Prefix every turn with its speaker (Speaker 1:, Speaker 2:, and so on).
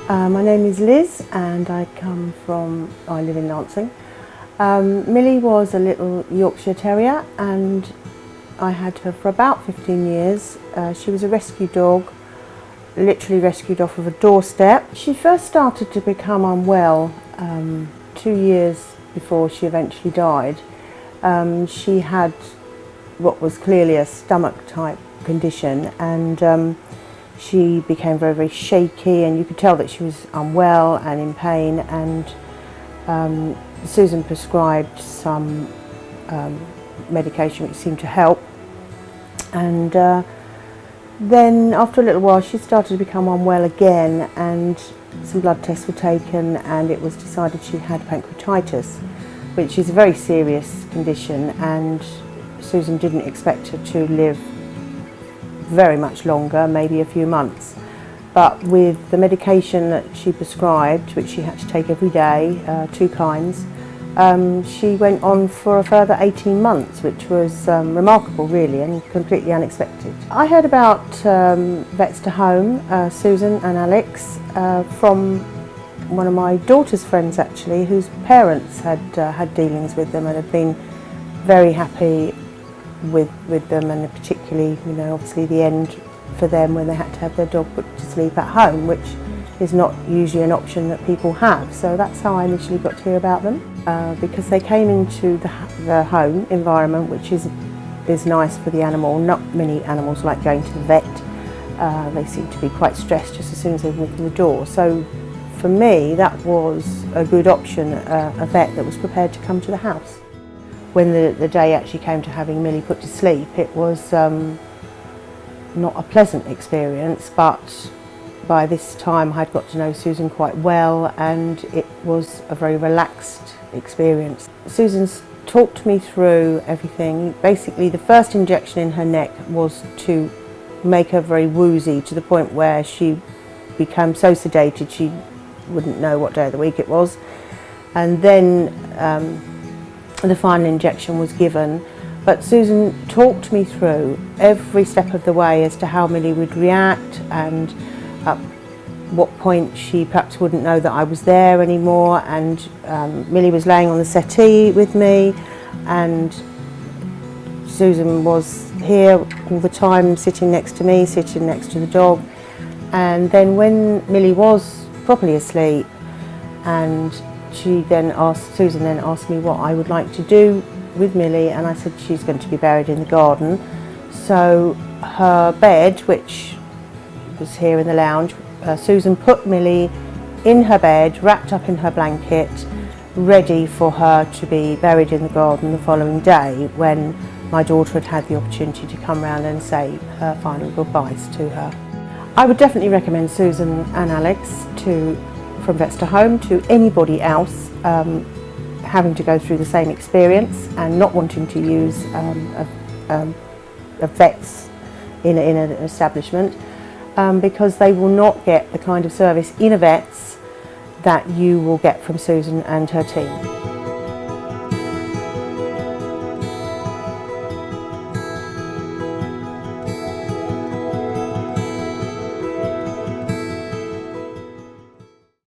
Speaker 1: My name is Liz and I live in Lancing. Millie was a little Yorkshire Terrier and I had her for about 15 years. She was a rescue dog, literally rescued off of a doorstep. She first started to become unwell 2 years before she eventually died. She had what was clearly a stomach type condition, and she became very, very shaky, and you could tell that she was unwell and in pain, and Susan prescribed some medication which seemed to help, and then after a little while she started to become unwell again, and some blood tests were taken and it was decided she had pancreatitis, which is a very serious condition, and Susan didn't expect her to live very much longer, maybe a few months. But with the medication that she prescribed, which she had to take every day, 2 kinds, she went on for a further 18 months, which was remarkable really and completely unexpected. I heard about Vets2Home, Susan and Alex, from one of my daughter's friends actually, whose parents had dealings with them and had been very happy with them, and particularly, you know, obviously the end for them when they had to have their dog put to sleep at home, which is not usually an option that people have. So that's how I initially got to hear about them, because they came into the home environment, which is nice for the animal. Not many animals like going to the vet. They seem to be quite stressed just as soon as they walk in the door. So for me, that was a good option, a vet that was prepared to come to the house. When the day actually came to having Millie put to sleep, it was not a pleasant experience, but by this time I'd got to know Susan quite well and it was a very relaxed experience. Susan's talked me through everything. Basically, the first injection in her neck was to make her very woozy, to the point where she became so sedated she wouldn't know what day of the week it was. And then the final injection was given, but Susan talked me through every step of the way as to how Millie would react, and at what point she perhaps wouldn't know that I was there anymore. And Millie was laying on the settee with me, and Susan was here all the time, sitting next to me, sitting next to the dog. And then when Millie was properly asleep, and Susan then asked me what I would like to do with Millie, and I said she's going to be buried in the garden. So her bed, which was here in the lounge, Susan put Millie in her bed, wrapped up in her blanket, ready for her to be buried in the garden the following day, when my daughter had had the opportunity to come round and say her final goodbyes to her. I would definitely recommend Susan and Alex from Vets2Home to anybody else having to go through the same experience and not wanting to use a vet's in an establishment, because they will not get the kind of service in a vet's that you will get from Susan and her team.